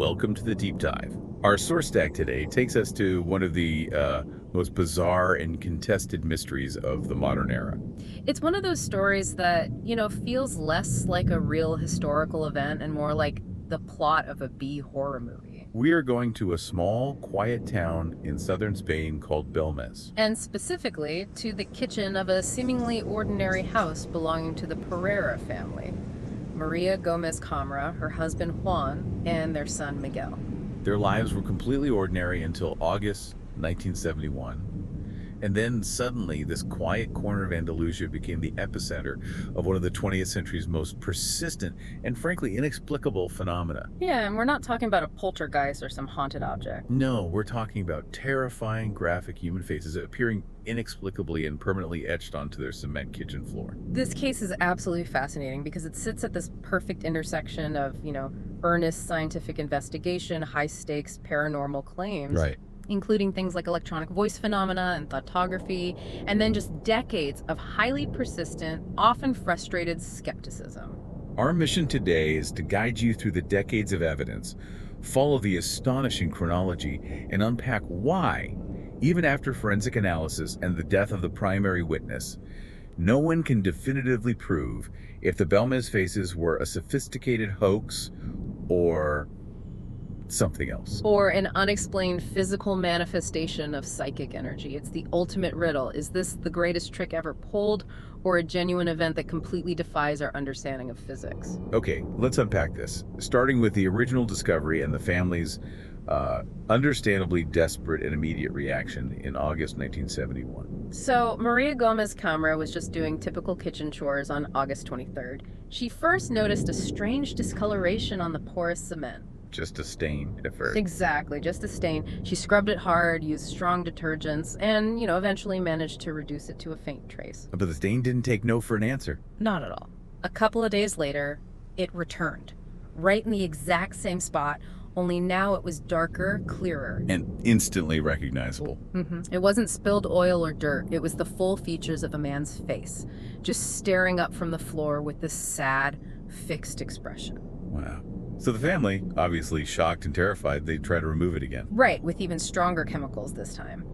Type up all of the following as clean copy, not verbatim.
welcome to the deep dive. Our source stack today takes us to one of the most bizarre and contested mysteries of the modern era. It's one of those stories that, feels less like a real historical event and more like the plot of a B horror movie. We are going to a small, quiet town in southern Spain called Bélmez. And specifically to the kitchen of a seemingly ordinary house belonging to the Pereira family. Maria Gomez Camara, her husband Juan, and their son Miguel. Their lives were completely ordinary until August 1971. And then suddenly, this quiet corner of Andalusia became the epicenter of one of the 20th century's most persistent and frankly inexplicable phenomena. Yeah, and we're not talking about a poltergeist or some haunted object. No, we're talking about terrifying graphic human faces appearing inexplicably and permanently etched onto their cement kitchen floor. This case is absolutely fascinating because it sits at this perfect intersection of, earnest scientific investigation, high-stakes paranormal claims. Right. Including things like electronic voice phenomena and thoughtography, and then just decades of highly persistent, often frustrated skepticism. Our mission today is to guide you through the decades of evidence, follow the astonishing chronology, and unpack why, even after forensic analysis and the death of the primary witness, no one can definitively prove if the Bélmez Faces were a sophisticated hoax or something else. Or an unexplained physical manifestation of psychic energy. It's the ultimate riddle. Is this the greatest trick ever pulled, or a genuine event that completely defies our understanding of physics? Okay, let's unpack this, starting with the original discovery and the family's understandably desperate and immediate reaction in August 1971. So, Maria Gomez Camara was just doing typical kitchen chores on August 23rd. She first noticed a strange discoloration on the porous cement. Just a stain at first. Exactly, just a stain. She scrubbed it hard, used strong detergents, and, eventually managed to reduce it to a faint trace. But the stain didn't take no for an answer. Not at all. A couple of days later, it returned. Right in the exact same spot, only now it was darker, clearer. And instantly recognizable. It wasn't spilled oil or dirt. It was the full features of a man's face, just staring up from the floor with this sad, fixed expression. Wow. So the family, obviously shocked and terrified, they try to remove it again. Right, with even stronger chemicals this time.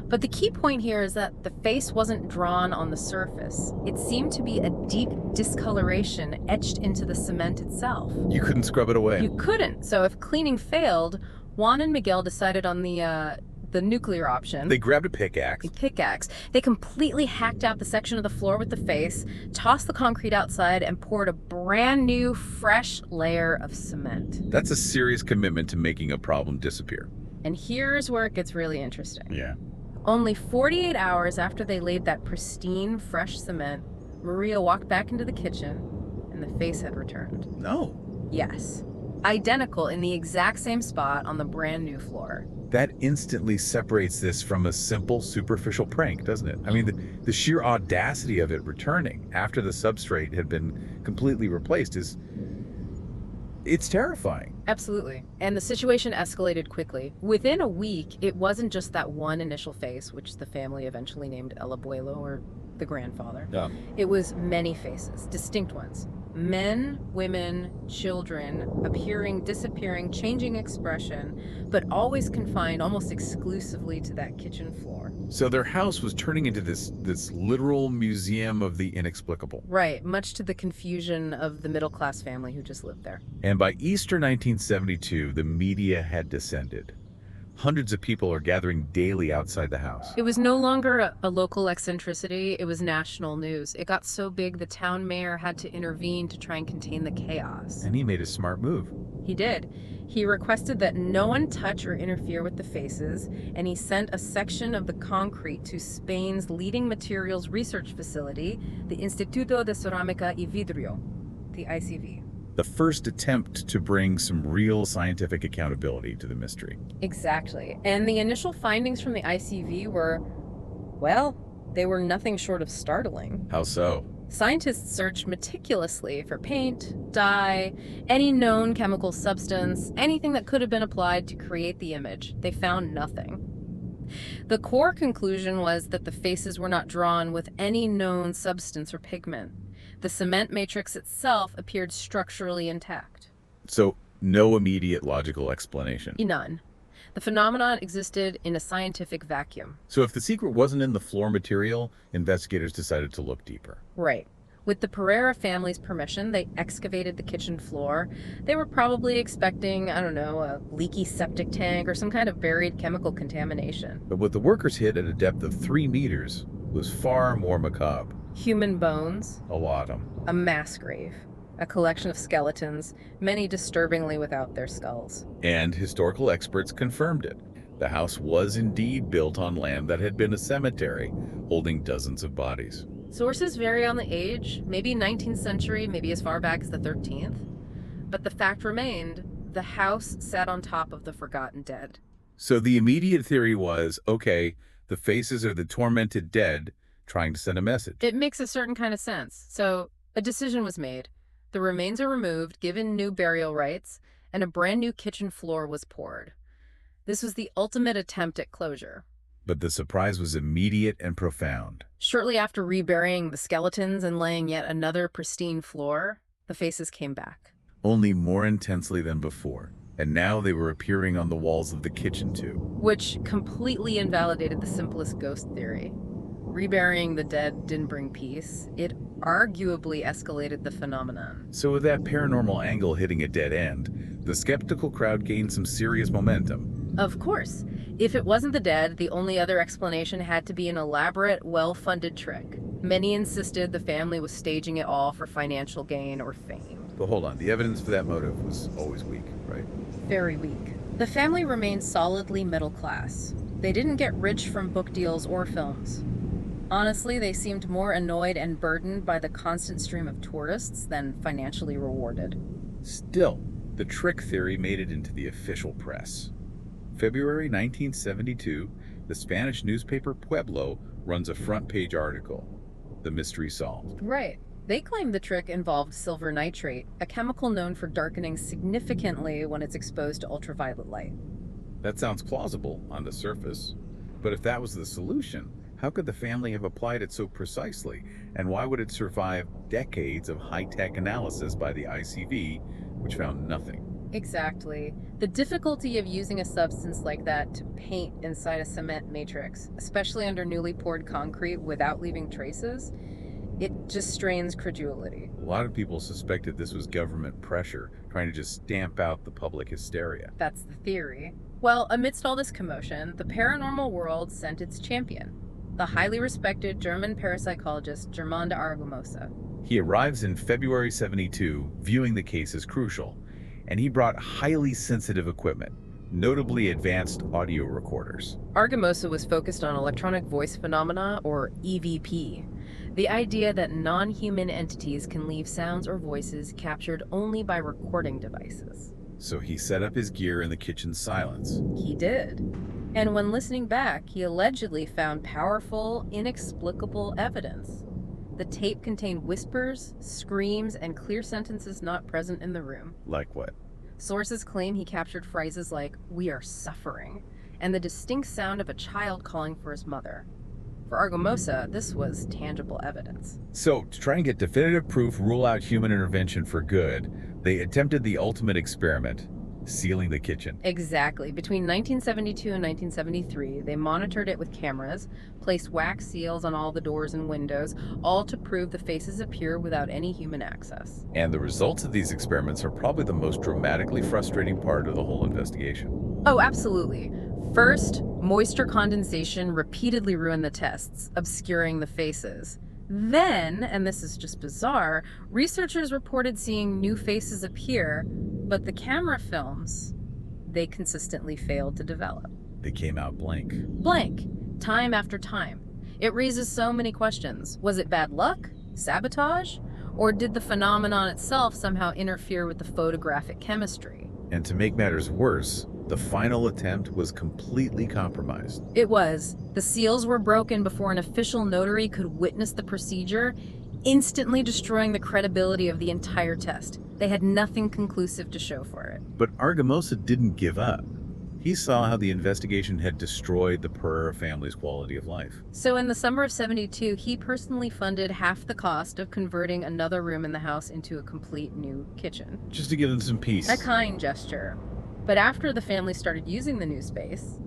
But the key point here is that the face wasn't drawn on the surface. It seemed to be a deep discoloration etched into the cement itself. You couldn't scrub it away. You couldn't. So if cleaning failed, Juan and Miguel decided on the nuclear option. They grabbed a pickaxe. They completely hacked out the section of the floor with the face, tossed the concrete outside, and poured a brand new, fresh layer of cement. That's a serious commitment to making a problem disappear. And here's where it gets really interesting. Yeah. Only 48 hours after they laid that pristine, fresh cement, Maria walked back into the kitchen, and the face had returned. No. Yes. Identical in the exact same spot on the brand new floor. That instantly separates this from a simple, superficial prank, doesn't it? I mean, the sheer audacity of it returning after the substrate had been completely replaced it's terrifying. Absolutely. And the situation escalated quickly. Within a week, it wasn't just that one initial face, which the family eventually named El Abuelo, or the grandfather. Yeah. It was many faces, distinct ones. Men, women, children, appearing, disappearing, changing expression, but always confined almost exclusively to that kitchen floor. So their house was turning into this literal museum of the inexplicable. Right, much to the confusion of the middle-class family who just lived there. And by Easter 1972, the media had descended. Hundreds of people are gathering daily outside the house. It was no longer a local eccentricity, it was national news. It got so big the town mayor had to intervene to try and contain the chaos. And he made a smart move. He did. He requested that no one touch or interfere with the faces, and he sent a section of the concrete to Spain's leading materials research facility, the Instituto de Cerámica y Vidrio, the ICV. The first attempt to bring some real scientific accountability to the mystery. Exactly. And the initial findings from the ICV were, well, they were nothing short of startling. How so? Scientists searched meticulously for paint, dye, any known chemical substance, anything that could have been applied to create the image. They found nothing. The core conclusion was that the faces were not drawn with any known substance or pigment. The cement matrix itself appeared structurally intact. So No immediate logical explanation. None. The phenomenon existed in a scientific vacuum. So if the secret wasn't in the floor material, investigators decided to look deeper. Right. With the Pereira family's permission, they excavated the kitchen floor. They were probably expecting, I don't know, a leaky septic tank or some kind of buried chemical contamination. But what the workers hit at a depth of 3 meters was far more macabre. Human bones, A lot of them. a mass grave, a collection of skeletons, many disturbingly without their skulls. And historical experts confirmed it. The house was indeed built on land that had been a cemetery, holding dozens of bodies. Sources vary on the age, maybe 19th century, maybe as far back as the 13th. But the fact remained, the house sat on top of the forgotten dead. So the immediate theory was, okay, the faces are the tormented dead trying to send a message. It makes a certain kind of sense. So a decision was made. The remains are removed, given new burial rites, and a brand new kitchen floor was poured. This was the ultimate attempt at closure. But the surprise was immediate and profound. Shortly after reburying the skeletons and laying yet another pristine floor, the faces came back. Only more intensely than before. And now they were appearing on the walls of the kitchen too. Which completely invalidated the simplest ghost theory. Reburying the dead didn't bring peace. It arguably escalated the phenomenon. So with that paranormal angle hitting a dead end, the skeptical crowd gained some serious momentum. Of course. If it wasn't the dead, the only other explanation had to be an elaborate, well-funded trick. Many insisted the family was staging it all for financial gain or fame. But hold on, the evidence for that motive was always weak, right? Very weak. The family remained solidly middle class. They didn't get rich from book deals or films. Honestly, they seemed more annoyed and burdened by the constant stream of tourists than financially rewarded. Still, the trick theory made it into the official press. February 1972, the Spanish newspaper Pueblo runs a front-page article, "The Mystery Solved." Right. They claim the trick involved silver nitrate, a chemical known for darkening significantly when it's exposed to ultraviolet light. That sounds plausible on the surface. But if that was the solution, how could the family have applied it so precisely? And why would it survive decades of high-tech analysis by the ICV, which found nothing? Exactly. The difficulty of using a substance like that to paint inside a cement matrix, especially under newly poured concrete without leaving traces, it just strains credulity. A lot of people suspected this was government pressure, trying to just stamp out the public hysteria. That's the theory. Well, amidst all this commotion, the paranormal world sent its champion, the highly respected German parapsychologist Germain de Argumosa. He arrives in February 72, viewing the case as crucial, and he brought highly sensitive equipment, notably advanced audio recorders. Argumosa was focused on electronic voice phenomena, or EVP, the idea that non-human entities can leave sounds or voices captured only by recording devices. So he set up his gear in the kitchen silence. He did. And when listening back, he allegedly found powerful, inexplicable evidence. The tape contained whispers, screams, and clear sentences not present in the room. Like what? Sources claim he captured phrases like, "We are suffering," and the distinct sound of a child calling for his mother. For Argumosa, this was tangible evidence. So, to try and get definitive proof, rule out human intervention for good, they attempted the ultimate experiment, sealing the kitchen. Exactly. Between 1972 and 1973, they monitored it with cameras, placed wax seals on all the doors and windows, all to prove the faces appear without any human access. And the results of these experiments are probably the most dramatically frustrating part of the whole investigation. Oh, absolutely. First, moisture condensation repeatedly ruined the tests, obscuring the faces. Then, and this is just bizarre, researchers reported seeing new faces appear, but the camera films, they consistently failed to develop. They came out blank. Blank, time after time. It raises so many questions. Was it bad luck? Sabotage? Or did the phenomenon itself somehow interfere with the photographic chemistry? And to make matters worse, the final attempt was completely compromised. It was. The seals were broken before an official notary could witness the procedure, instantly destroying the credibility of the entire test. They had nothing conclusive to show for it. But Argumosa didn't give up. He saw how the investigation had destroyed the Purr family's quality of life. So in the summer of 72, he personally funded half the cost of converting another room in the house into a complete new kitchen. Just to give them some peace. A kind gesture. But after the family started using the new space,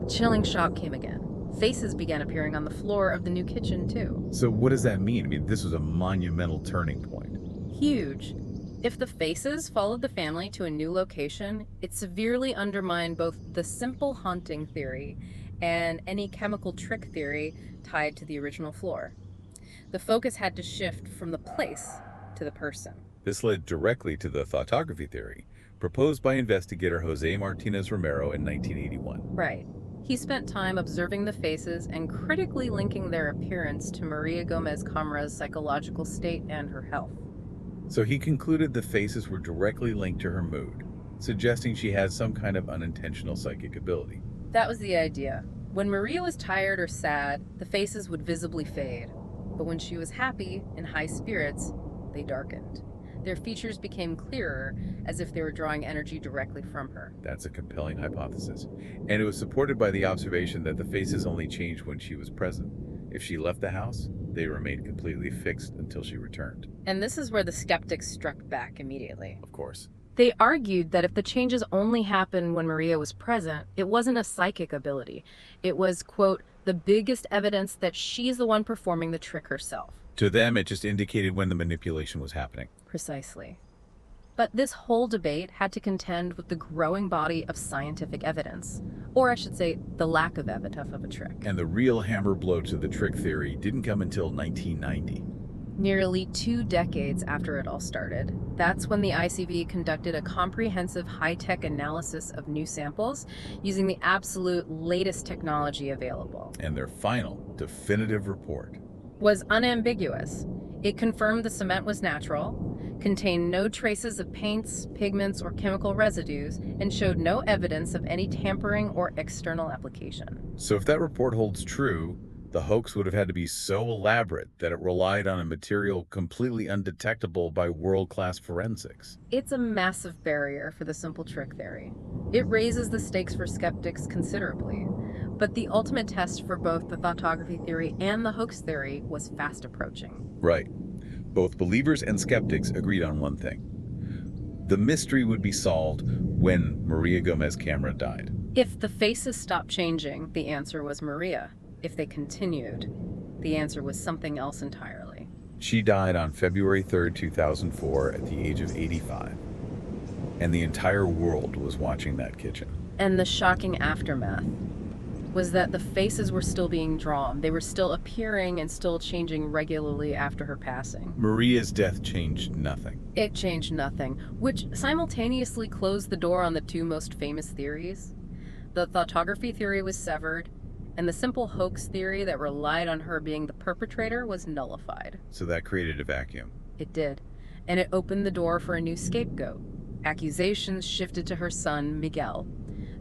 a chilling shock came again. Faces began appearing on the floor of the new kitchen, too. So what does that mean? I mean, this was a monumental turning point. Huge. If the faces followed the family to a new location, it severely undermined both the simple haunting theory and any chemical trick theory tied to the original floor. The focus had to shift from the place to the person. This led directly to the thoughtography theory, proposed by investigator Jose Martinez Romero in 1981. Right. He spent time observing the faces and critically linking their appearance to Maria Gomez Camara's psychological state and her health. So he concluded the faces were directly linked to her mood, suggesting she had some kind of unintentional psychic ability. That was the idea. When Maria was tired or sad, the faces would visibly fade. But when she was happy, in high spirits, they darkened. Their features became clearer, as if they were drawing energy directly from her. That's a compelling hypothesis. And it was supported by the observation that the faces only changed when she was present. If she left the house, they remained completely fixed until she returned. And this is where the skeptics struck back immediately. Of course. They argued that if the changes only happened when Maria was present, it wasn't a psychic ability. It was, quote, the biggest evidence that she's the one performing the trick herself. To them, it just indicated when the manipulation was happening. Precisely. But this whole debate had to contend with the growing body of scientific evidence, or I should say, the lack of evidence of a trick. And the real hammer blow to the trick theory didn't come until 1990. Nearly 2 decades after it all started, that's when the ICV conducted a comprehensive high-tech analysis of new samples using the absolute latest technology available. And their final, definitive report Was unambiguous. It confirmed the cement was natural, contained no traces of paints, pigments, or chemical residues, and showed no evidence of any tampering or external application. So if that report holds true, the hoax would have had to be so elaborate that it relied on a material completely undetectable by world-class forensics. It's a massive barrier for the simple trick theory. It raises the stakes for skeptics considerably. But the ultimate test for both the thoughtography theory and the hoax theory was fast approaching. Right. Both believers and skeptics agreed on one thing. The mystery would be solved when Maria Gomez Camara died. If the faces stopped changing, the answer was Maria. If they continued, the answer was something else entirely. She died on February 3rd, 2004 at the age of 85. And the entire world was watching that kitchen. And the shocking aftermath was that the faces were still being drawn. They were still appearing and still changing regularly after her passing. Maria's death changed nothing. It changed nothing, which simultaneously closed the door on the 2 most famous theories. The thoughtography theory was severed, and the simple hoax theory that relied on her being the perpetrator was nullified. So that created a vacuum. It did, and it opened the door for a new scapegoat. Accusations shifted to her son, Miguel.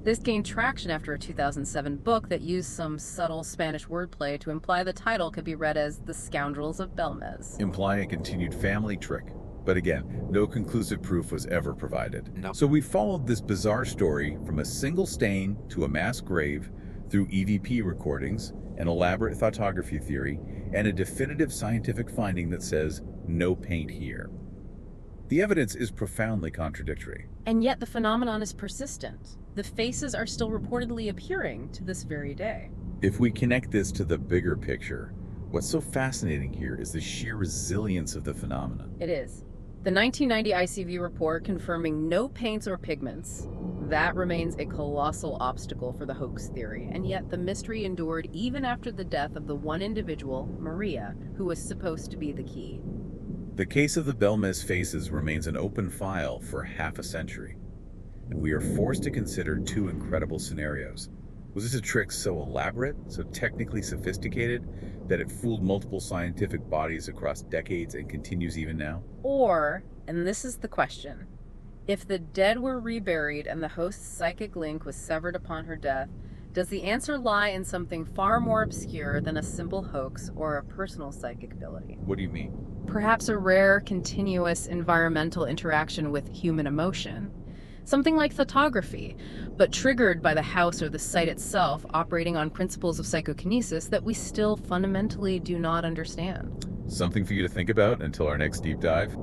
This gained traction after a 2007 book that used some subtle Spanish wordplay to imply the title could be read as The Scoundrels of Bélmez. Implying a continued family trick. But again, no conclusive proof was ever provided. No. So we followed this bizarre story from a single stain to a mass grave through EVP recordings, an elaborate thoughtography theory, and a definitive scientific finding that says, no paint here. The evidence is profoundly contradictory. And yet the phenomenon is persistent. The faces are still reportedly appearing to this very day. If we connect this to the bigger picture, what's so fascinating here is the sheer resilience of the phenomenon. It is. The 1990 ICV report confirming no paints or pigments, that remains a colossal obstacle for the hoax theory, and yet the mystery endured even after the death of the one individual, Maria, who was supposed to be the key. The case of the Bélmez Faces remains an open file for half a century, and we are forced to consider 2 incredible scenarios. Was this a trick so elaborate, so technically sophisticated, that it fooled multiple scientific bodies across decades and continues even now? Or, and this is the question, if the dead were reburied and the host's psychic link was severed upon her death, does the answer lie in something far more obscure than a simple hoax or a personal psychic ability? What do you mean? Perhaps a rare, continuous environmental interaction with human emotion. Something like photography, but triggered by the house or the site itself, operating on principles of psychokinesis that we still fundamentally do not understand. Something for you to think about until our next deep dive.